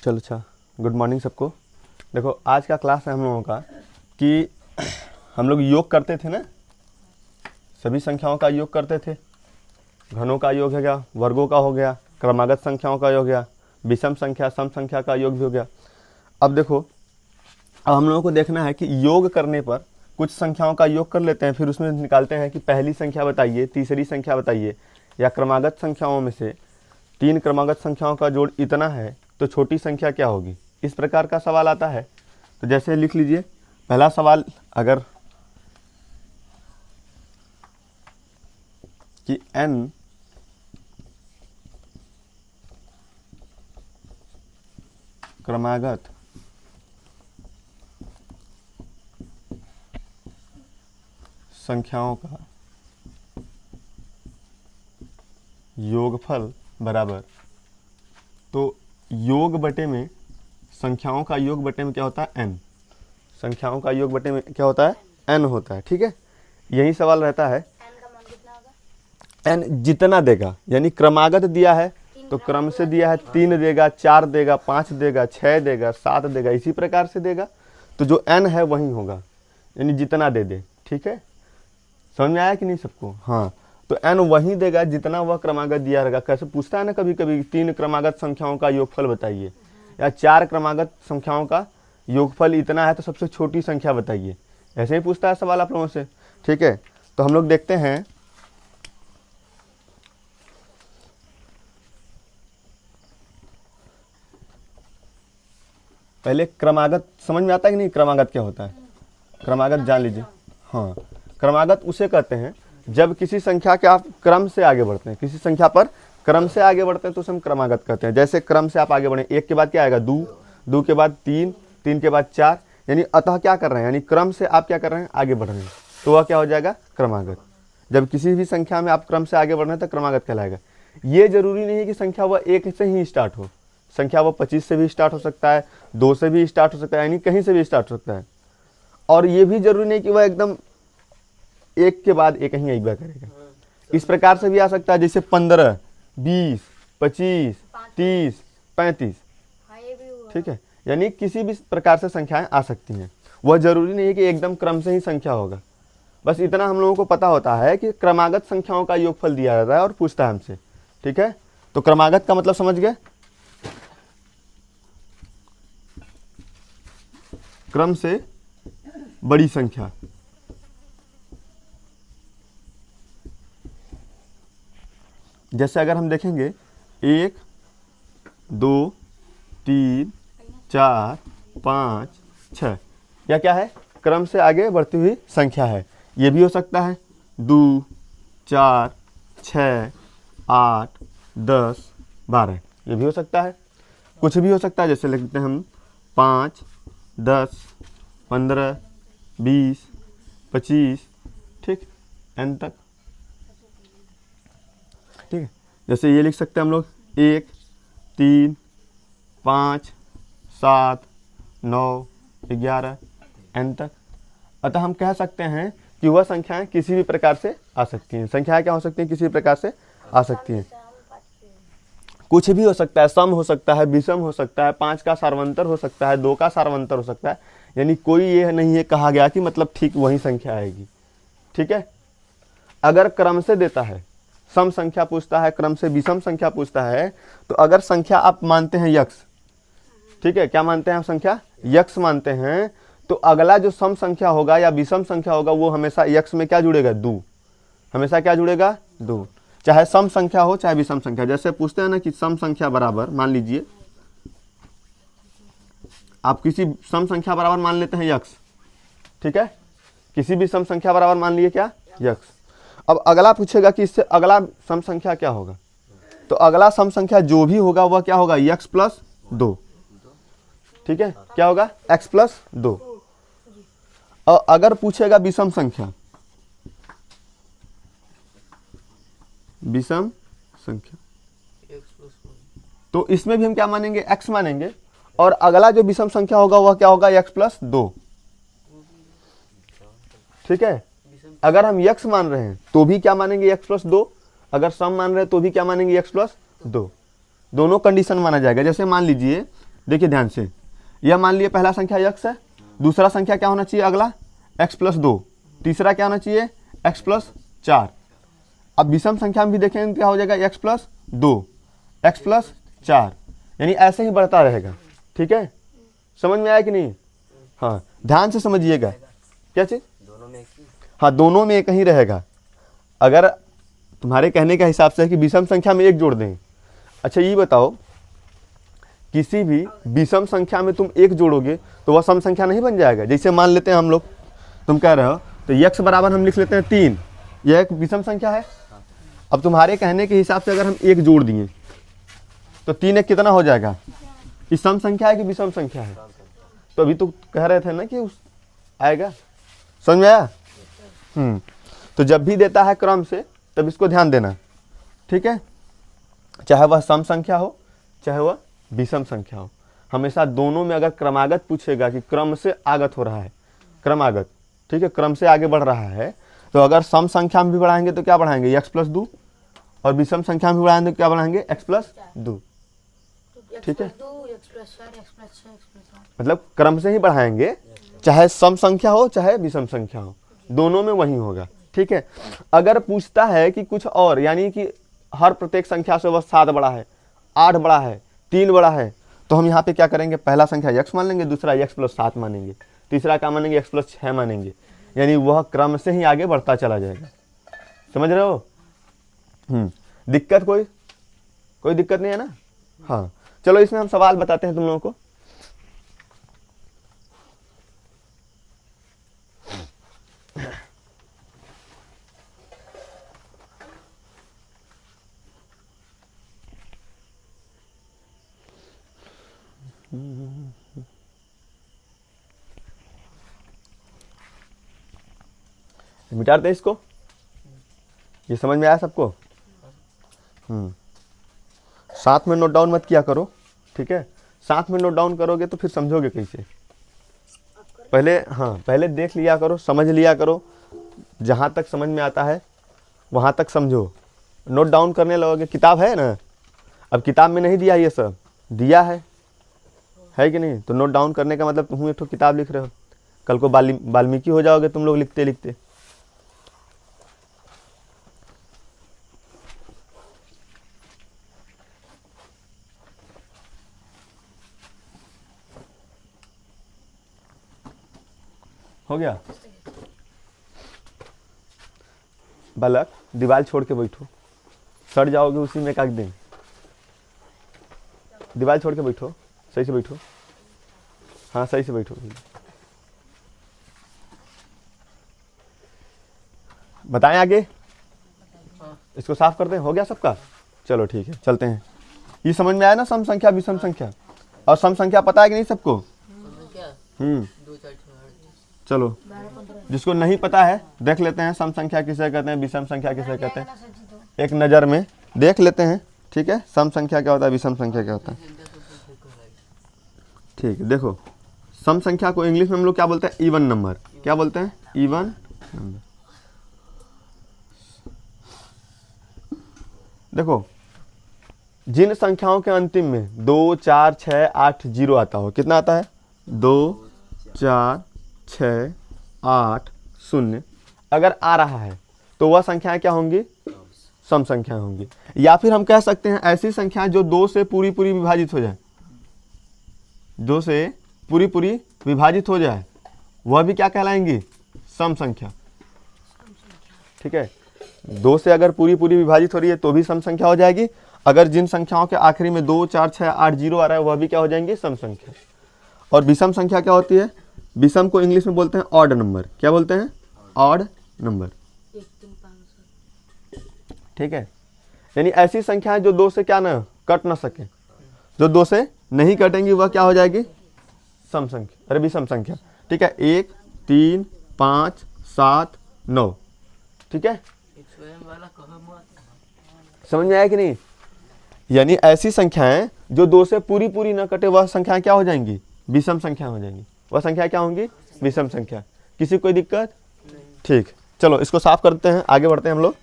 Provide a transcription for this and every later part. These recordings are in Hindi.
चलो अच्छा, गुड मॉर्निंग सबको। देखो आज का क्लास है हम लोगों का कि हम लोग योग करते थे ना, सभी संख्याओं का योग करते थे। घनों का योग हो गया, वर्गों का हो गया, क्रमागत संख्याओं का योग हो गया, विषम संख्या सम संख्या का योग भी हो गया। अब देखो, अब हम लोगों को देखना है कि योग करने पर कुछ संख्याओं का योग कर लेते हैं, फिर उसमें निकालते हैं कि पहली संख्या बताइए, तीसरी संख्या बताइए, या क्रमागत संख्याओं में से 3 क्रमागत संख्याओं का जोड़ इतना है तो छोटी संख्या क्या होगी। इस प्रकार का सवाल आता है। तो जैसे लिख लीजिए पहला सवाल, अगर कि n क्रमागत संख्याओं का योगफल बराबर, तो योग बटे में संख्याओं का योग बटे में क्या होता है n, संख्याओं का योग बटे में क्या होता है n होता है। ठीक है, यही सवाल रहता है। n का मान कितना होगा? n जितना देगा, यानी क्रमागत दिया है तो क्रम से दिया है, 3 देगा, 4 देगा, 5 देगा, 6 देगा, 7 देगा, इसी प्रकार से देगा। तो जो n है वही होगा, यानी जितना दे दे। ठीक है, समझ में आया कि नहीं सबको? हाँ, तो n वही देगा जितना वह क्रमागत दिया रहेगा। कैसे पूछता है ना कभी कभी, 3 क्रमागत संख्याओं का योगफल बताइए, या 4 क्रमागत संख्याओं का योगफल इतना है तो सबसे छोटी संख्या बताइए। ऐसे ही पूछता है सवाल आप लोगों से। ठीक है, तो हम लोग देखते हैं। पहले क्रमागत समझ में आता है कि नहीं, क्रमागत क्या होता है? क्रमागत जान लीजिए। हाँ, क्रमागत उसे कहते हैं जब किसी संख्या के आप क्रम से आगे बढ़ते हैं, किसी संख्या पर क्रम से आगे बढ़ते हैं तो उसे हम क्रमागत कहते हैं। जैसे क्रम से आप आगे बढ़े, 1 के बाद क्या आएगा 2, 2 के बाद 3, 3 के बाद 4, यानी अतः क्या कर रहे हैं, यानी क्रम से आप क्या कर रहे हैं, आगे बढ़ रहे हैं, तो वह क्या हो जाएगा क्रमागत। जब किसी भी संख्या में आप क्रम से आगे बढ़ रहे हैं तो क्रमागत कहलाएगा। ये जरूरी नहीं है कि संख्या वह 1 से ही स्टार्ट हो, संख्या वह 25 से भी स्टार्ट हो सकता है, 2 से भी स्टार्ट हो सकता है, यानी कहीं से भी स्टार्ट हो सकता है। और ये भी जरूरी नहीं कि वह एकदम 1 के बाद एक ही एक बार करेगा। इस प्रकार से भी आ सकता है, जैसे 15, 20, 25, 30, 35। हाँ, ये भी हुआ। ठीक है, यानी किसी भी प्रकार से संख्याएं आ सकती हैं। वह जरूरी नहीं है कि एकदम क्रम से ही संख्या होगा। बस इतना हम लोगों को पता होता है कि क्रमागत संख्याओं का योगफल दिया जाता है और पूछता है हमसे। ठीक है, तो क्रमागत का मतलब समझ गए, क्रम से बड़ी संख्या। जैसे अगर हम देखेंगे 1, 2, 3, 4, 5, 6, यह क्या है, क्रम से आगे बढ़ती हुई संख्या है। ये भी हो सकता है 2, 4, 6, 8, 10, 12, ये भी हो सकता है। कुछ भी हो सकता है, जैसे लिखते हैं हम 5, 10, 15, 20, 25, ठीक, n तक। ठीक है, जैसे ये लिख सकते हैं हम लोग 1, 3, 5, 7, 9, 11, n तक। अतः हम कह सकते हैं कि वह संख्याएं किसी भी प्रकार से आ सकती हैं। संख्याएं क्या हो सकती हैं, किसी भी प्रकार से आ सकती हैं। कुछ भी हो सकता है, सम हो सकता है, विषम हो सकता है, 5 का सार्वंतर हो सकता है, 2 का सार्वंतर हो सकता है, यानी कोई ये नहीं है कहा गया कि मतलब ठीक वही संख्या आएगी। ठीक है, अगर क्रम से देता है, सम संख्या पूछता है, क्रम से विषम संख्या पूछता है, तो अगर संख्या आप मानते हैं यक्ष, ठीक है, क्या मानते हैं आप, संख्या यक्ष मानते हैं, तो अगला जो सम संख्या होगा या विषम संख्या होगा वो हमेशा यक्ष में क्या जुड़ेगा, 2, हमेशा क्या जुड़ेगा, 2, चाहे सम संख्या हो चाहे विषम संख्या। जैसे पूछते हैं ना कि सम संख्या बराबर, मान लीजिए आप किसी सम संख्या बराबर मान लेते हैं यक्ष, ठीक है, किसी भी सम संख्या बराबर मान लिए क्या, यक्ष। अब अगला पूछेगा कि इससे अगला सम संख्या क्या होगा, तो अगला सम संख्या जो भी होगा वह क्या होगा, x प्लस 2। ठीक है, क्या होगा, x प्लस 2। और अगर पूछेगा विषम संख्या, विषम संख्या, तो इसमें भी हम क्या मानेंगे, x मानेंगे, और अगला जो विषम संख्या होगा वह क्या होगा, x प्लस 2। ठीक है, अगर हम x मान रहे हैं तो भी क्या मानेंगे, x प्लस 2, अगर सम मान रहे हैं तो भी क्या मानेंगे, x प्लस 2। दोनों कंडीशन माना जाएगा। जैसे मान लीजिए देखिए ध्यान से, यह मान लिया पहला संख्या x है, दूसरा संख्या क्या होना चाहिए अगला x+2, तीसरा क्या होना चाहिए x+4। अब विषम संख्या में भी देखेंगे क्या हो जाएगा x+2 x+4, यानी ऐसे ही बढ़ता रहेगा। ठीक है, समझ में आया कि नहीं? हाँ ध्यान से समझिएगा। क्या चीज? दोनों में एक ही। हाँ दोनों में एक ही रहेगा। अगर तुम्हारे कहने का हिसाब से है कि विषम संख्या में एक जोड़ दें, अच्छा ये बताओ किसी भी विषम संख्या में तुम एक जोड़ोगे तो वह सम संख्या नहीं बन जाएगा? जैसे मान लेते हैं हम लोग, तुम कह रहे हो तो x बराबर हम लिख लेते हैं 3, यह एक विषम संख्या है। अब तुम्हारे कहने के हिसाब से अगर हम एक जोड़ दिए तो 3 एक कितना हो जाएगा? ये सम संख्या है कि विषम संख्या है? तो अभी तो कह रहे थे ना कि उस आएगा, समझ में आया? तो जब भी देता है क्रम से तब इसको ध्यान देना। ठीक है, चाहे वह सम संख्या हो चाहे वह विषम संख्या हो, हमेशा दोनों में अगर क्रमागत पूछेगा कि क्रम से आगत हो रहा है, क्रमागत, ठीक है, क्रम से आगे बढ़ रहा है, तो अगर सम संख्या में भी बढ़ाएंगे तो क्या बढ़ाएंगे x+2, और विषम संख्या में भी बढ़ाएंगे तो क्या बढ़ाएंगे x+2। ठीक है, मतलब क्रम से ही बढ़ाएंगे, चाहे सम संख्या हो चाहे विषम संख्या हो, दोनों में वही होगा। ठीक है, अगर पूछता है कि कुछ और, यानी कि हर प्रत्येक संख्या से वह 7 बड़ा है, 8 बड़ा है, 3 बड़ा है, तो हम यहाँ पे क्या करेंगे? पहला संख्या x मान लेंगे, दूसरा x+7 मानेंगे, तीसरा क्या मानेंगे? x+6 मानेंगे, यानी वह क्रम से ही आगे बढ़ता चला जाएगा। समझ रहे हो? दिक्कत कोई दिक्कत नहीं है ना? हाँ चलो इसमें हम सवाल बताते हैं तुम लोगों को। मिटाते हैं इसको, ये समझ में आया सबको? साथ में नोट डाउन मत किया करो, ठीक है? साथ में नोट डाउन करोगे तो फिर समझोगे कैसे? पहले देख लिया करो, समझ लिया करो, जहाँ तक समझ में आता है वहाँ तक समझो, नोट डाउन करने लगोगे। किताब है ना, अब किताब में नहीं दिया ये सब, दिया है कि नहीं? तो नोट डाउन करने का मतलब तुम एक ठो किताब लिख रहे हो, कल को वाल्मीकि हो जाओगे तुम लोग लिखते लिखते। हो गया? बालक दीवार छोड़ के बैठो, सड़ जाओगे उसी में एक दिन। दीवार छोड़ के बैठो, सही से बैठो, हाँ सही से बैठो। बताएं आगे, इसको साफ करते हैं। हो गया सबका? चलो ठीक है, चलते हैं। ये समझ में आया ना सम संख्या विषम संख्या? और सम संख्या पता है कि नहीं सबको? चलो जिसको नहीं पता है देख लेते हैं, सम संख्या किसे कहते हैं, विषम संख्या किसे कहते हैं, एक नज़र में देख लेते हैं। ठीक है, सम संख्या क्या होता है, विषम संख्या क्या होता है? ठीक है, देखो सम संख्या को इंग्लिश में हम लोग क्या बोलते हैं? Even number. क्या बोलते हैं? Even number. देखो जिन संख्याओं के अंतिम में 2, 4, 6, 8, 0 आता हो, कितना आता है? 2, 4, 6, 8, 0 अगर आ रहा है तो वह संख्याएं क्या होंगी? सम संख्याएं होंगी। या फिर हम कह सकते हैं ऐसी संख्याएं जो 2 से पूरी विभाजित हो जाए, 2 से पूरी विभाजित हो जाए, वह भी क्या कहलाएंगी? सम संख्या। ठीक है, 2 से अगर पूरी विभाजित हो रही है तो भी सम संख्या हो जाएगी। अगर जिन संख्याओं के आखिरी में 2, 4, 6, 8, 0 आ रहा है वह भी क्या हो जाएंगी? सम संख्या। और विषम संख्या क्या होती है? विषम को इंग्लिश में बोलते हैं ऑड नंबर। क्या बोलते हैं? Odd number. ठीक है, यानी ऐसी संख्याएं जो 2 से क्या ना कट ना सके, जो 2 से नहीं कटेंगी वह क्या हो जाएगी? सम संख्या, अरे विषम संख्या। ठीक है, 1, 3, 5, 7, 9। ठीक है, समझ में आया कि नहीं? यानी ऐसी संख्याएं जो 2 से पूरी ना कटे वह संख्याएं क्या हो जाएंगी? विषम संख्या हो जाएंगी। वह संख्या क्या होंगी? विषम संख्या। किसी कोई दिक्कत? ठीक, चलो इसको साफ करते हैं, आगे बढ़ते हैं हम लोग,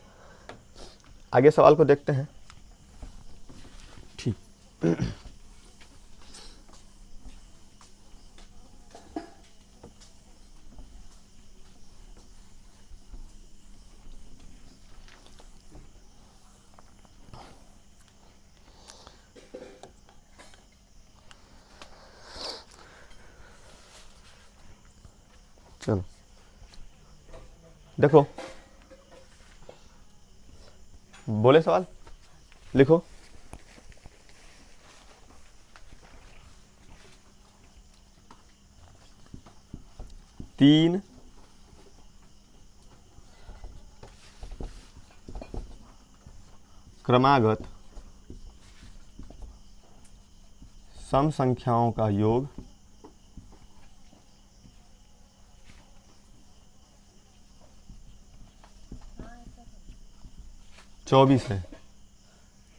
आगे सवाल को देखते हैं। ठीक चलो देखो, बोले सवाल लिखो। तीन क्रमागत सम संख्याओं का योग चौबीस है।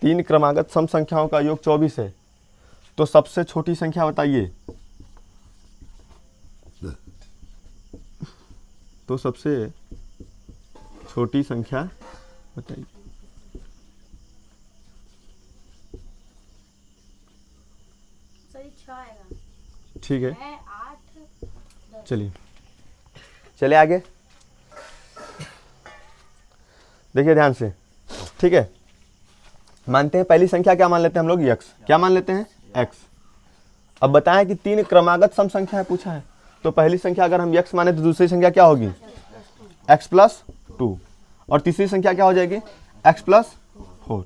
तीन क्रमागत सम संख्याओं का योग 24 है। तो सबसे छोटी संख्या बताइए। तो सबसे छोटी संख्या बताइए। सही 6 आएगा। ठीक है, 8 10। चलिए चले आगे। देखिए ध्यान से, ठीक है। मानते हैं पहली संख्या क्या मान लेते हैं हम लोग, x। क्या मान लेते हैं, x। अब बताएं कि तीन क्रमागत सम संख्या है पूछा है, तो पहली संख्या अगर हम x माने तो दूसरी संख्या क्या होगी, x प्लस 2, और तीसरी संख्या क्या हो जाएगी, x प्लस 4।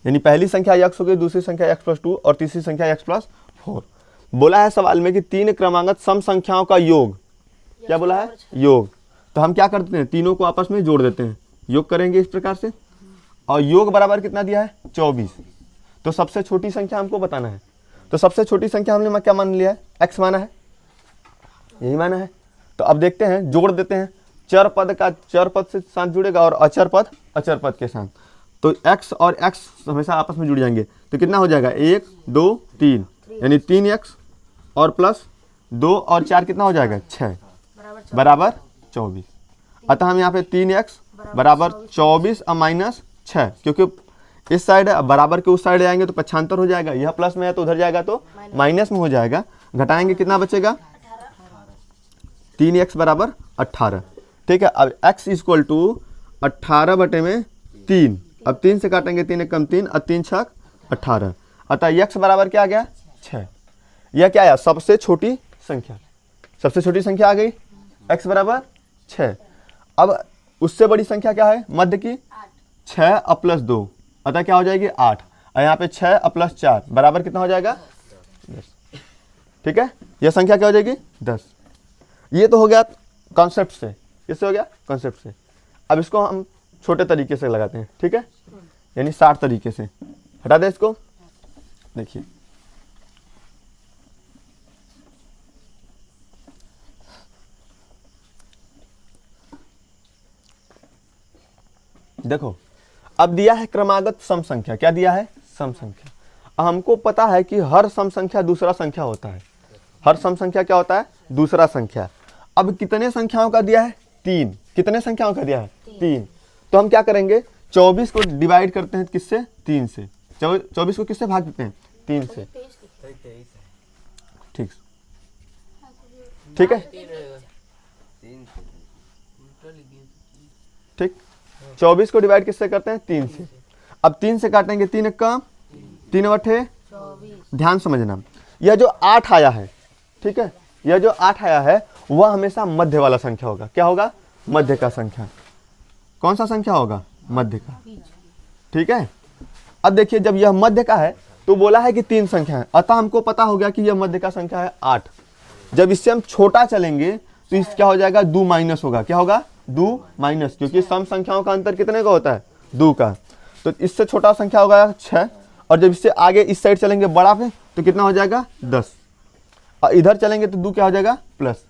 यानी पहली संख्या x हो गई, दूसरी संख्या x प्लस 2 और तीसरी संख्या x प्लस 4। बोला है सवाल में कि तीन क्रमागत सम संख्याओं का योग, क्या बोला है, योग। तो हम क्या करते हैं, तीनों को आपस में जोड़ देते हैं, योग करेंगे इस प्रकार से, और योग बराबर कितना दिया है, 24। तो सबसे छोटी संख्या हमको बताना है। तो सबसे छोटी संख्या हमने क्या मान लिया है, x माना है, यही माना है। तो अब देखते हैं, जोड़ देते हैं। चर पद का चर पद से साथ जुड़ेगा और अचर पद के साथ। तो x और x हमेशा आपस में जुड़ जाएंगे। तो कितना हो जाएगा, 1 2 3, यानी 3x और प्लस 2 और 4 कितना हो जाएगा, 6 बराबर 24। अतः हम यहाँ पे 3x बराबर 24 और माइनस 6, क्योंकि इस साइड है, बराबर के उस साइड जाएंगे तो पक्षांतर हो जाएगा। यह प्लस में है तो उधर जाएगा तो माइनस में हो जाएगा। घटाएंगे कितना बचेगा, 3x बराबर 18। ठीक है, अब x इक्वल टू 18 बटे में 3। अब 3 से काटेंगे, 3 कम 3 और 3 छक 18। अतः x बराबर क्या आ गया, 6। यह क्या आया, सबसे छोटी संख्या। सबसे छोटी संख्या आ गई, x बराबर 6। अब उससे बड़ी संख्या क्या है, मध्य की, 6 और प्लस 2, अतः क्या हो जाएगी 8। और यहाँ पे 6 और प्लस 4 बराबर कितना हो जाएगा, 10। ठीक है, यह संख्या क्या हो जाएगी, 10। ये तो हो गया कॉन्सेप्ट से। किससे हो गया, कॉन्सेप्ट से। अब इसको हम छोटे तरीके से लगाते हैं, ठीक है, यानी 60 तरीके से। हटा दे इसको। देखिए देखो, अब दिया है क्रमागत सम संख्या। क्या दिया है, सम संख्या। हमको पता है कि हर सम संख्या दूसरा संख्या होता है। हर सम संख्या क्या होता है, दूसरा संख्या। अब कितने संख्याओं का दिया है, 3। कितने संख्याओं का दिया है, 3। तो हम क्या करेंगे, 24 को डिवाइड करते हैं किससे, 3 से। 24 को किससे भाग देते हैं, 3 से। ठीक, ठीक है, ठीक। 24 को डिवाइड किससे करते हैं, 3 से। अब 3 से काटेंगे, 3 का 3 बटे, ध्यान समझना, यह जो 8 आया है, ठीक है, यह जो 8 आया है वह हमेशा मध्य वाला संख्या होगा। क्या होगा, मध्य का संख्या। कौन सा संख्या होगा, मध्य का। ठीक है, अब देखिए जब यह मध्य का है तो बोला है कि 3 संख्या है, अतः हमको पता हो गया कि यह मध्य का संख्या है 8। जब इससे हम छोटा चलेंगे तो इस क्या हो जाएगा, 2 माइनस होगा। क्या होगा, 2 माइनस, क्योंकि सम संख्याओं का अंतर कितने का होता है, 2 का। तो इससे छोटा संख्या होगा 6, और जब इससे आगे इस साइड चलेंगे बड़ा पे तो कितना हो जाएगा, 10, और इधर चलेंगे तो 2 क्या हो जाएगा, प्लस।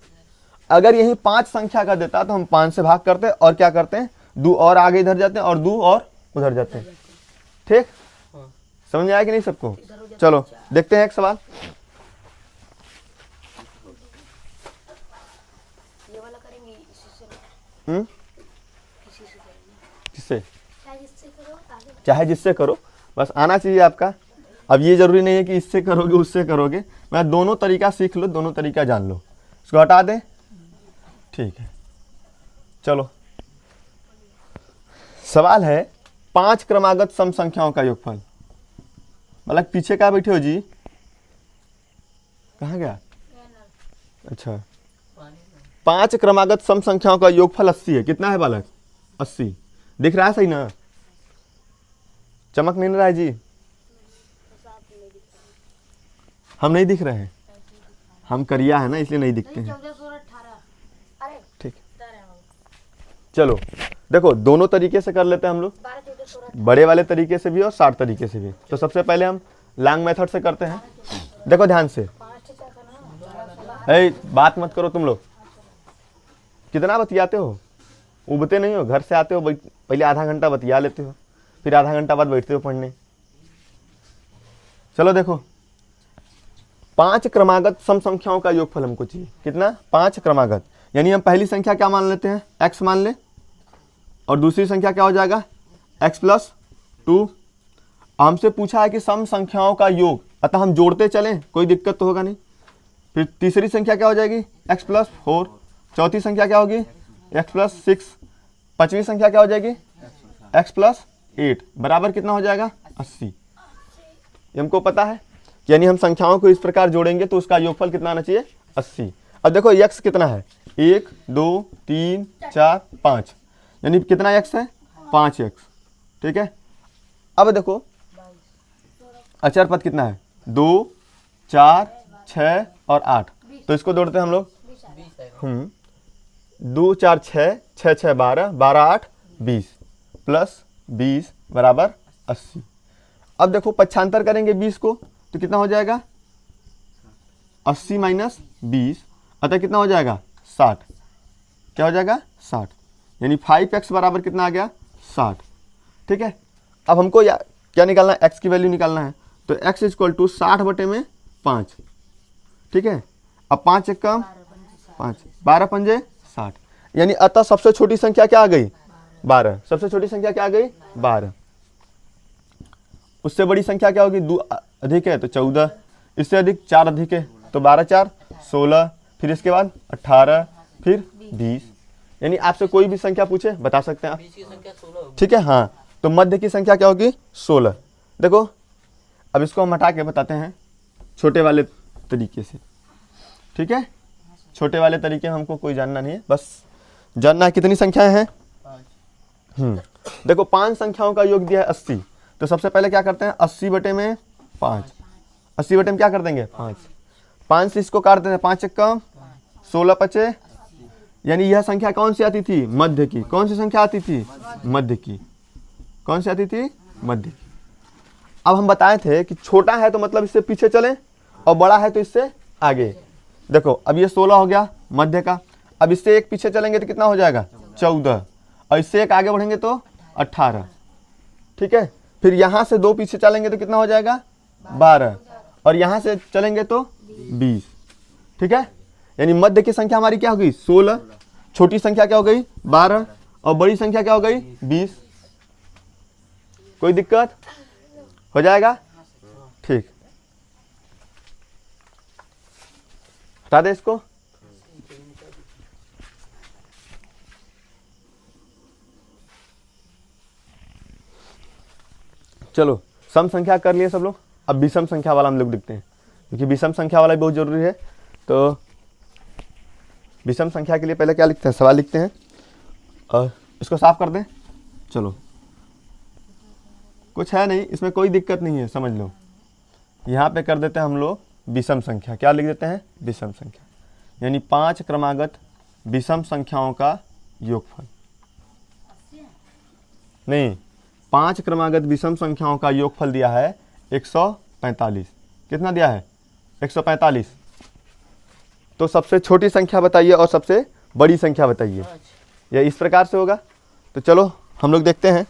अगर यही 5 संख्या का देता तो हम 5 से भाग करते और क्या करते हैं, 2 और आगे इधर जाते हैं और 2 और उधर जाते हैं। ठीक, समझ में आया कि नहीं सबको। चलो देखते हैं एक सवाल। ये वाला करेंगे इसी से, इसी से करेंगे। किससे, चाहे जिससे करो, आगे चाहे जिससे करो, बस आना चाहिए आपका। अब ये जरूरी नहीं है कि इससे करोगे उससे करोगे, मैं दोनों तरीका सीख लो, दोनों तरीका जान लो। इसको हटा दें, ठीक है। चलो सवाल है, 5 क्रमागत सम संख्याओं का योगफल। मतलब पीछे क्या बैठे हो जी, कहाँ गया, अच्छा 5 क्रमागत सम संख्याओं का योगफल 80 है। कितना है बालक? 80। दिख रहा है सही ना? चमक नहीं रहा है जी? हम नहीं दिख रहे हैं, हम करिया है ना इसलिए नहीं दिखते हैं। 14, 16, 18। अरे ठीक, चलो देखो दोनों तरीके से कर लेते हैं हम लोग, 12, 14, 16। बड़े वाले तरीके से भी और शॉर्ट तरीके से भी। तो सबसे पहले हम लॉन्ग मेथड से करते हैं। देखो ध्यान से, 5 से 4 था ना। बात मत करो तुम लोग। कितना बतियाते हो? उबते नहीं हो? घर से आते हो पहले आधा घंटा बतिया लेते हो, फिर आधा घंटा बाद बैठते हो पढ़ने। चलो देखो, 5 क्रमागत सम संख्याओं का योगफल हमको चाहिए। कितना? 5 क्रमागत, यानी हम पहली संख्या क्या मान लेते हैं? x मान ले, और दूसरी संख्या क्या हो जाएगा? x plus 2। हमसे पूछा है कि सम संख्याओं का योग, अतः हम जोड़ते चलें, कोई दिक्कत तो होगा नहीं। फिर तीसरी संख्या क्या हो जाएगी? x plus 4। चौथी संख्या क्या होगी? x plus 6। पांचवी संख्या क्या हो जाएगी? x plus 8। बराबर कितना हो जाएगा? 80। ये हमको पता है, यानी हम संख्याओं को इस प्रकार जोड़ेंगे तो उसका योगफल कितना आना चाहिए? 80। अब देखो x कितना है? 1, 2, 3, 4, 5, यानी कितना x है? 5x। ठीक है, अब देखो अचर पद कितना है? 2, 4, 6 और 8। तो इसको जोड़ते हैं हम लोग। 2, 4, 6, 6, 6, 12, 12, 8, 20 प्लस 20 बराबर 80। अब देखो पक्षांतर करेंगे 20 को तो कितना हो जाएगा? 80 माइनस 20, अतः कितना हो जाएगा? 60। क्या हो जाएगा? 60, यानी 5x बराबर कितना आ गया? 60। ठीक है, अब हमको क्या निकालना है? x की वैल्यू निकालना है। तो x इक्वल टू 60/5। ठीक है, अब 5 एक कम 5, 12 पंजे 60, यानी अतः सबसे छोटी संख्या क्या आ गई? 12। सबसे छोटी संख्या क्या आ गई? 12। उससे बड़ी संख्या क्या होगी? 2 अधिक है तो 14, इससे अधिक 4 अधिक है तो 12 4 16, फिर इसके बाद 18, फिर 20। यानी आपसे कोई भी संख्या पूछे बता सकते हैं आप। ठीक है, हाँ, तो मध्य की संख्या क्या होगी? 16। देखो अब इसको हम हटा के बताते हैं छोटे वाले तरीके से। ठीक है, छोटे वाले तरीके में हमको कोई जानना नहीं है, बस जानना है कितनी संख्याएं हैं। देखो 5 संख्याओं का योग दिया है 80। तो सबसे पहले क्या करते हैं? 80/5। 80 क्या कर देंगे? 5। 5 से इसको काट देते हैं, 5 एक कम 16 पचे, यानी यह संख्या कौन सी आती थी? मध्य की। कौन सी संख्या आती थी? मध्य की। कौन सी आती थी? मध्य की। अब हम बताए थे कि छोटा है तो मतलब इससे पीछे चलें और बड़ा है तो इससे आगे। देखो अब ये 16 हो गया मध्य का, अब इससे एक पीछे चलेंगे तो कितना हो जाएगा? 14, और इससे एक आगे बढ़ेंगे तो 18। ठीक है, फिर यहाँ से 2 पीछे चलेंगे तो कितना हो जाएगा? 12, और यहाँ से चलेंगे तो 20। ठीक है, यानी मध्य की संख्या हमारी क्या हो गई? 16, छोटी संख्या क्या हो गई? 12, और बड़ी संख्या क्या हो गई? 20। कोई दिक्कत? हो जाएगा? ठीक, हटा दे इसको। चलो सम संख्या कर लिए सब लोग, अब विषम संख्या वाला हम लोग देखते हैं, क्योंकि विषम संख्या वाला भी बहुत जरूरी है। तो विषम संख्या के लिए पहले क्या लिखते हैं? सवाल लिखते हैं, और इसको साफ कर दें। चलो कुछ है नहीं, इसमें कोई दिक्कत नहीं है, समझ लो। यहाँ पे कर देते हैं हम लोग विषम संख्या। क्या लिख देते हैं? विषम संख्या, यानी 5 क्रमागत विषम संख्याओं का योगफल। नहीं, 5 क्रमागत विषम संख्याओं का योगफल दिया है 145। कितना दिया है? 145। तो सबसे छोटी संख्या बताइए और सबसे बड़ी संख्या बताइए। यह इस प्रकार से होगा। तो चलो हम लोग देखते हैं।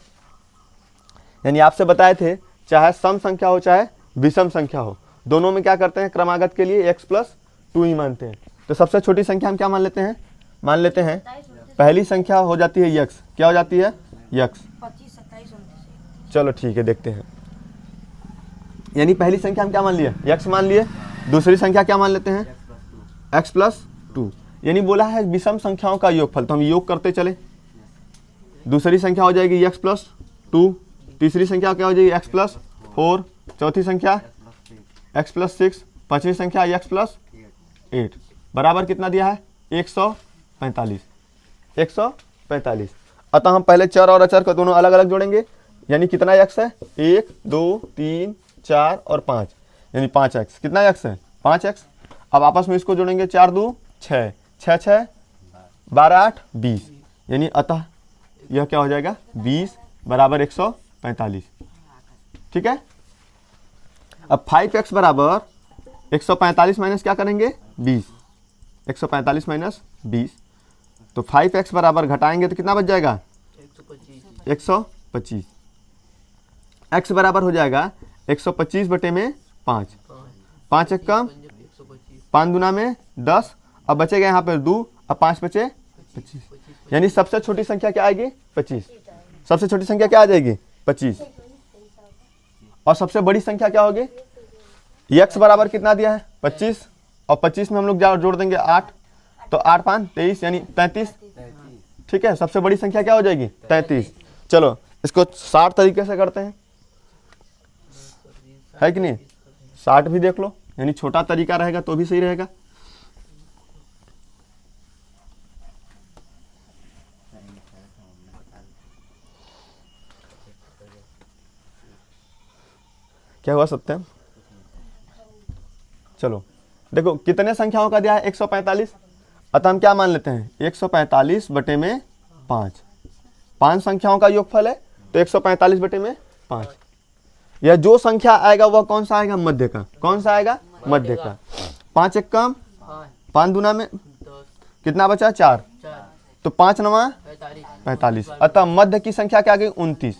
यानी आपसे बताए थे चाहे सम संख्या हो चाहे विषम संख्या हो, दोनों में क्या करते हैं? क्रमागत के लिए x प्लस 2 ही मानते हैं। तो सबसे छोटी संख्या हम क्या मान लेते हैं? मान लेते हैं पहली संख्या हो जाती है x। क्या हो जाती है? x। 25, 27, 29। चलो ठीक है, देखते हैं। यानी पहली संख्या हम क्या मान लिए? x मान लिए। दूसरी संख्या क्या मान लेते हैं? x plus 2। यानी बोला है विषम संख्याओं का योगफल, तो हम योग करते चले। दूसरी संख्या हो जाएगी x प्लस 2, तीसरी संख्या क्या हो जाएगी? x प्लस 4, चौथी संख्या x प्लस 6, पांचवी संख्या x प्लस 8। बराबर कितना दिया है? 145, 145। अतः हम पहले चर और अचर को दोनों अलग अलग जोड़ेंगे, यानी कितना x है, 1 2 3 4 और 5, यानी 5x। कितना x है, 5x। अब आपस में इसको जोड़ेंगे, 4 2 6, 6 6 12 8 20, यानी अतः यह क्या हो जाएगा, 20 बराबर 145। ठीक है। अब 5x बराबर 145 माइनस क्या करेंगे, 20, 145 माइनस 20, तो 5x बराबर घटाएंगे तो कितना बच जाएगा, 125। x बराबर हो जाएगा 125 बटे में 5, 5 एक कम, 5 दूना में 10, अब बचेगा यहाँ पर 2, अब 5 बचे 25, यानी सबसे छोटी संख्या क्या आएगी, 25। सबसे छोटी संख्या क्या आ जाएगी, 25। और सबसे बड़ी संख्या क्या होगी, x बराबर कितना दिया है, 25, और 25 में हम लोग जोड़ देंगे 8, तो 8 5 23, यानी 33। ठीक है, सबसे बड़ी संख्या क्या हो जाएगी, 33। चलो इसको 60 तरीके से करते हैं, है कि नहीं, 60 भी देख लो, यानी छोटा तरीका रहेगा तो भी सही रहेगा। क्या हुआ सत्यम, चलो देखो कितने संख्याओं का दिया है, 145। अतः हम क्या मान लेते हैं, 145 बटे में 5, 5 संख्याओं का योगफल है, तो 145 बटे में 5। यह जो संख्या आएगा वह कौन सा आएगा, मध्य का। कौन सा आएगा, मध्य का। 5 एक कम, 5 दूना में कितना बचा, 4, तो 5 9 45। अतः मध्य की संख्या क्या आ गई, 29।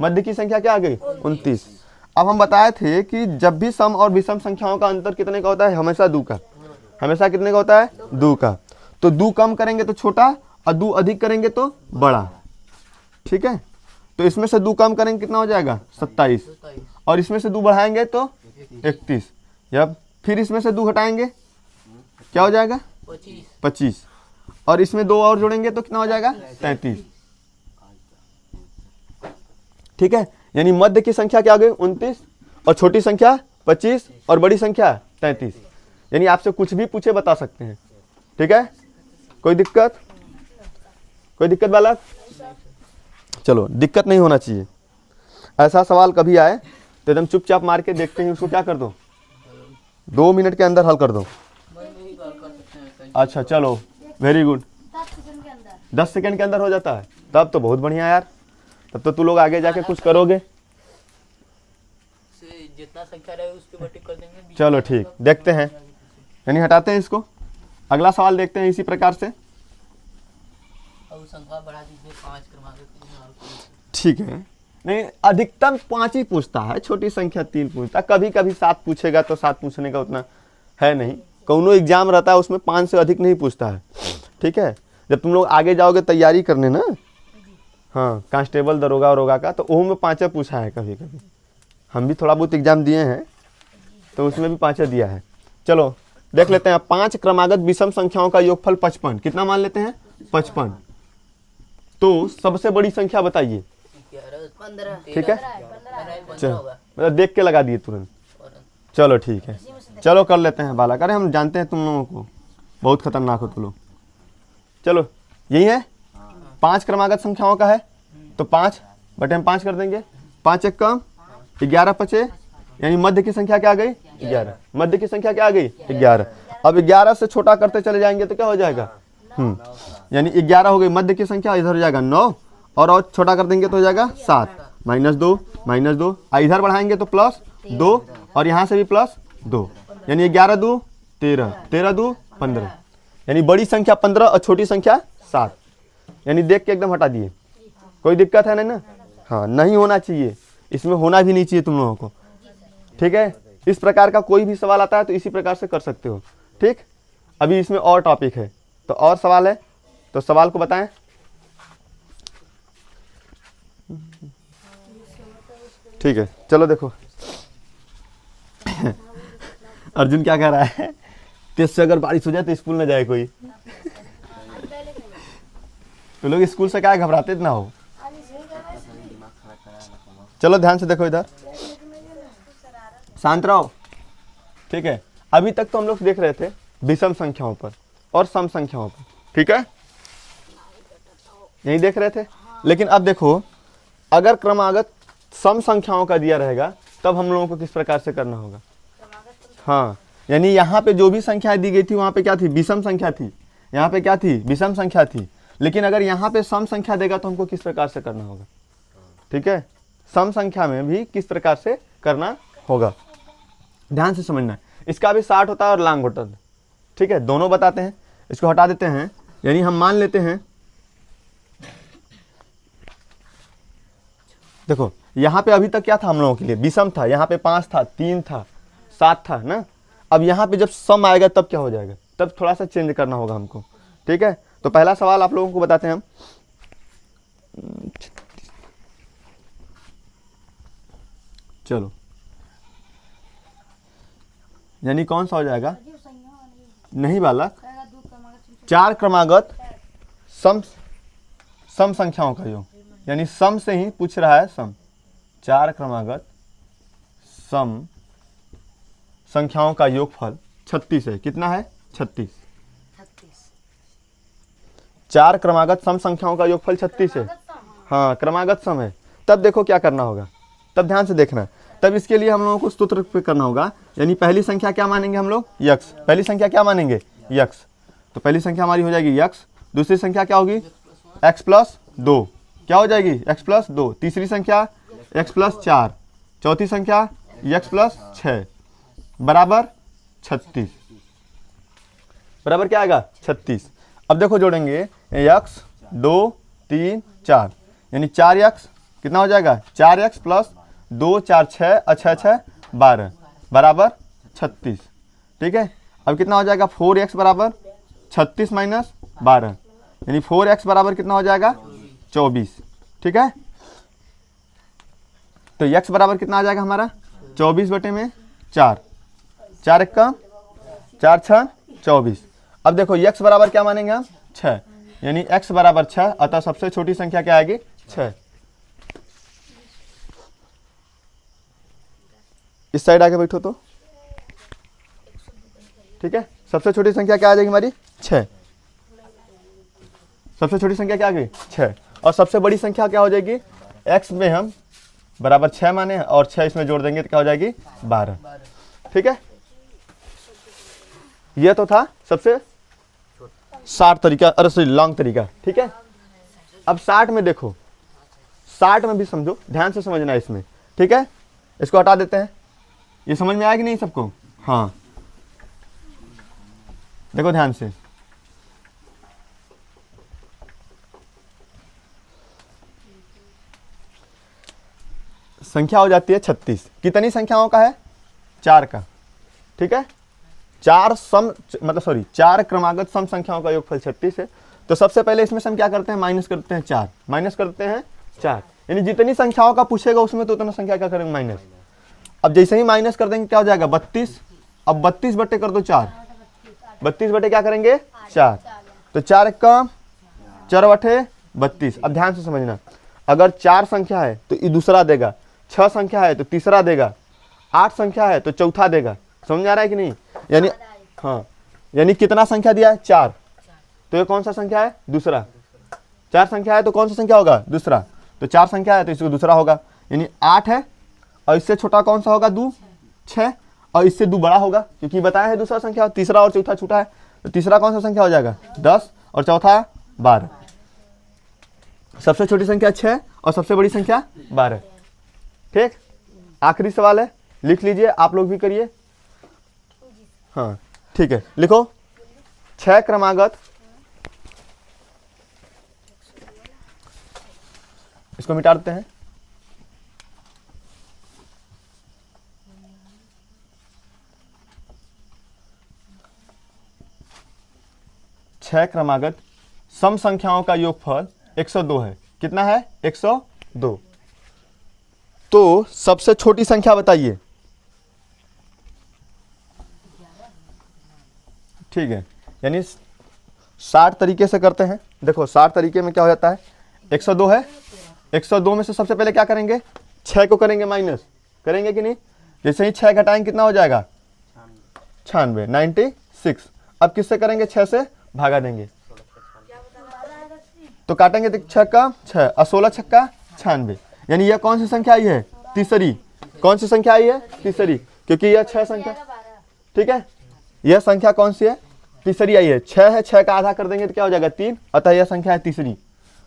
मध्य की संख्या क्या आ गई, 29। अब हम बताए थे कि जब भी सम और विषम संख्याओं का अंतर कितने का होता है, हमेशा 2 का। हमेशा कितने का होता है, 2 का। तो 2 कम करेंगे तो छोटा, और 2 अधिक करेंगे तो बड़ा। ठीक है, तो इसमें से 2 कम करेंगे कितना हो जाएगा, 27, और इसमें से 2 बढ़ाएंगे तो 31, या फिर इसमें से 2 घटाएंगे क्या हो जाएगा, 25, और इसमें 2 और जोड़ेंगे तो कितना हो जाएगा, 33। ठीक है, यानी मध्य की संख्या क्या हो गई, 29, और छोटी संख्या 25, और बड़ी संख्या 33। यानी आपसे कुछ भी पूछे बता सकते हैं। ठीक है, कोई दिक्कत, कोई दिक्कत बालक, चलो दिक्कत नहीं होना चाहिए। ऐसा सवाल कभी आए तो एकदम चुपचाप मार के देखते हैं, उसको क्या कर दो, 2 मिनट के अंदर हल कर दो। अच्छा चलो, वेरी गुड, 10 सेकंड के अंदर हो जाता है, तब तो बहुत बढ़िया यार, तब तो तू लोग आगे जाके कुछ करोगे। जितना संख्या रहे उसके बटे कर देंगे। चलो ठीक, देखते हैं, यानी हटाते हैं इसको, अगला सवाल देखते हैं इसी प्रकार से। अब संख्या बढ़ा दीजिए 5 क्रमांक। ठीक है, नहीं अधिकतम 5 ही पूछता है, छोटी संख्या 3 पूछता है, कभी कभी 7 पूछेगा तो 7 पूछने का उतना है नहीं। कौनो एग्जाम रहता है उसमें 5 से अधिक नहीं पूछता है। ठीक है, जब तुम लोग आगे जाओगे तैयारी करने ना, हाँ कांस्टेबल दरोगा वरोगा का, तो वो में 5 पूछा है कभी कभी। हम भी थोड़ा बहुत एग्जाम दिए हैं तो उसमें भी 5 दिया है। चलो देख लेते हैं, 5 क्रमागत विषम संख्याओं का योगफल 55, कितना मान लेते हैं, 55। तो सबसे बड़ी संख्या बताइए। 15। ठीक है, 15 चलो होगा। मतलब देख के लगा दिए तुरंत। चलो ठीक है, चलो कर लेते हैं बालक। अरे हम जानते हैं तुम लोगों को बहुत खतरनाक हो तुम लोग। चलो यही है, 5 क्रमागत संख्याओं का है, तो 5 बटे हम 5 कर देंगे। 5 एक कम, 11 बचे, यानी मध्य की संख्या क्या आ गई, 11। मध्य की संख्या क्या आ गई, 11। अब 11 से छोटा करते चले जाएंगे तो क्या हो जाएगा, यानी 11 हो गई मध्य की संख्या, इधर हो जाएगा 9, और छोटा कर देंगे तो हो जाएगा 7, -2 -2, इधर बढ़ाएंगे तो +2, और यहाँ से भी +2, यानी 11 2 13, 13 2 15, यानी बड़ी संख्या 15 और छोटी संख्या 7, यानी देख के एकदम हटा दिए। कोई दिक्कत है नहीं ना, हाँ नहीं होना चाहिए, इसमें होना भी नहीं चाहिए तुम लोगों को। ठीक है, इस प्रकार का कोई भी सवाल आता है तो इसी प्रकार से कर सकते हो। ठीक, अभी इसमें और टॉपिक है, तो और सवाल है तो सवाल को बताएं। ठीक है, चलो देखो अर्जुन क्या कह रहा है, तेज से अगर बारिश हो जाए तो स्कूल न जाए कोई। तो लोग स्कूल से क्या घबराते ना हो। चलो ध्यान से देखो, इधर शांत रहो। ठीक है, अभी तक तो हम लोग देख रहे थे विषम संख्याओं पर और सम संख्याओं पर। ठीक है, यही देख रहे थे। लेकिन अब देखो, अगर क्रमागत सम संख्याओं का दिया रहेगा तब हम लोगों को किस प्रकार से करना होगा। हाँ, यानी यहाँ पे जो भी संख्याएं दी गई थी वहाँ पे क्या थी, विषम संख्या थी। यहाँ पे क्या थी, विषम संख्या थी। लेकिन अगर यहाँ पे सम संख्या देगा तो हमको किस प्रकार से करना होगा। ठीक है, सम संख्या में भी किस प्रकार से करना होगा, ध्यान से समझना। इसका भी 60 होता है और लांग होता है। ठीक है, दोनों बताते हैं। इसको हटा देते हैं, यानी हम मान लेते हैं, देखो यहाँ पे अभी तक क्या था हम लोगों के लिए, विषम था। यहाँ पे 5 था, 3 था, 7 था ना। अब यहाँ पे जब सम आएगा तब क्या हो जाएगा, तब थोड़ा सा चेंज करना होगा हमको। ठीक है, तो पहला सवाल आप लोगों को बताते हैं हम। चलो, यानी कौन सा हो जाएगा, नहीं वाला, 4 क्रमागत सम संख्याओं का योग, यानी सम से ही पूछ रहा है। सम 4 क्रमागत सम संख्याओं का योगफल 36 है। कितना है, 36। 4 क्रमागत सम संख्याओं का योगफल 36 है। हाँ, क्रमागत सम है। तब देखो क्या करना होगा, तब ध्यान से देखना। तब इसके लिए हम लोगों को सूत्र पे करना होगा, यानी पहली संख्या क्या मानेंगे हम लोग, यक्स। पहली संख्या क्या मानेंगे, यक्स। तो पहली संख्या हमारी हो जाएगी यक्स। दूसरी संख्या क्या होगी, एक्स प्लस 2, क्या हो जाएगी, एक्स प्लस 2। तीसरी संख्या एक्स प्लस 4। चौथी संख्या एक्स प्लस 6 बराबर 36। बराबर क्या आएगा, 36। अब देखो जोड़ेंगे, एक्स 2 3 4, यानी 4x कितना हो जाएगा, 4x प्लस 2 4 6 6 6 12 बराबर 36। ठीक है, अब कितना हो जाएगा, 4x बराबर 36 माइनस 12, यानी 4x बराबर कितना हो जाएगा, 24। ठीक है, तो x बराबर कितना आ जाएगा हमारा, 24 बटे में 4, 4 1 4 6 24। अब देखो x बराबर क्या मानेंगे हम, 6, यानी x बराबर 6, अतः सबसे छोटी संख्या क्या आएगी, 6। इस साइड आके बैठो तो। ठीक है, सबसे छोटी संख्या क्या आ जाएगी हमारी, 6। सबसे छोटी संख्या क्या आ गई, 6। और सबसे बड़ी संख्या क्या हो जाएगी, x में हम बराबर 6 माने और 6 इसमें जोड़ देंगे तो क्या हो जाएगी, 12। ठीक है, यह तो था सबसे शॉर्ट तरीका, अरे सॉरी लॉन्ग तरीका। ठीक है, अब 60 में देखो, 60 में भी समझो, ध्यान से समझना है इसमें। ठीक है, इसको हटा देते हैं। ये समझ में आया कि नहीं सबको, हाँ देखो ध्यान से, संख्या हो जाती है 36। कितनी संख्याओं का है, 4 का। ठीक है, 4 क्रमागत सम संख्याओं का योगफल 36 है। तो सबसे पहले इसमें से हम क्या करते हैं, माइनस करते हैं 4, माइनस करते हैं 4, यानी जितनी संख्याओं का पूछेगा उसमें तो उतना संख्या क्या करेंगे, माइनस। अब जैसे ही माइनस कर देंगे क्या हो जाएगा, 32। अब 32 बटे कर दो 4, 32 बटे क्या करेंगे, 4। तो 4 1 4 बटे 32। अब ध्यान से समझना, अगर 4 संख्या है तो ये दूसरा देगा, 6 संख्या है तो तीसरा देगा, 8 संख्या है तो चौथा देगा। समझ आ रहा है कि नहीं, यानी हाँ, यानी कितना संख्या दिया है, 4, तो ये कौन सा संख्या है, दूसरा। 4 संख्या है तो कौन सा संख्या होगा, दूसरा। तो 4 संख्या है तो इसको दूसरा होगा, यानी 8 है और इससे छोटा कौन सा होगा, 2 6, और इससे 2 बड़ा होगा क्योंकि बताया है दूसरा संख्या। तीसरा और चौथा छोटा है, तो तीसरा कौन सा संख्या हो जाएगा, 10, और चौथा 12। सबसे छोटी संख्या 6 और सबसे बड़ी संख्या 12। ठीक, आखिरी सवाल है, लिख लीजिए, आप लोग भी करिए। हाँ ठीक है, लिखो, 6 क्रमागत, इसको मिटा देते हैं। छह क्रमागत सम संख्याओं का योगफल 102 है। कितना है, 102। तो सबसे छोटी संख्या बताइए। ठीक है, यानी 60 तरीके से करते हैं। देखो 60 तरीके में क्या हो जाता है, 102 है, 102 में से सबसे पहले क्या करेंगे, 6 को करेंगे माइनस, करेंगे कि नहीं। जैसे ही 6 घटाएंगे कितना हो जाएगा, 96, 96। अब किससे करेंगे, 6 से भागा देंगे। तो काटेंगे तो 6 का 6 और 16 छक्का 96, यानी यह कौन सी संख्या आई है? तीसरी। कौन सी संख्या आई है? तीसरी, क्योंकि यह 6 संख्या, ठीक है, यह संख्या कौन सी है? तीसरी आई है। 6 है, 6 का आधा कर देंगे तो क्या हो जाएगा? 3, अतः यह संख्या है तीसरी।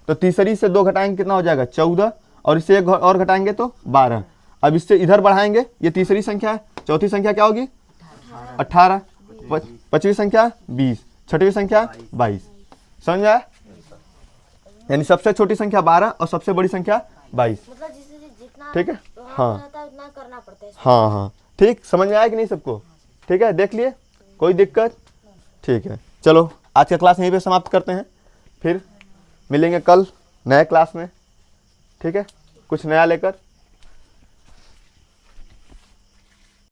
तो तीसरी से 2 घटाएंगे कितना हो जाएगा? 14, और इससे एक और घटाएंगे तो 12। अब इससे इधर बढ़ाएंगे, ये तीसरी संख्या है, चौथी संख्या क्या होगी? 18, पांचवी संख्या 20, छठवीं संख्या 22। समझ में आया? यानी सबसे छोटी संख्या 12 और सबसे बड़ी संख्या 22। मतलब जितना ठीक है, हाँ रहता है उतना करना पड़ता है। हाँ हाँ, ठीक, समझ में आया कि नहीं सबको? ठीक है, देख लिए, कोई दिक्कत? ठीक है, चलो आज का क्लास यहीं पे समाप्त करते हैं, फिर मिलेंगे कल नए क्लास में, ठीक है, कुछ नया लेकर।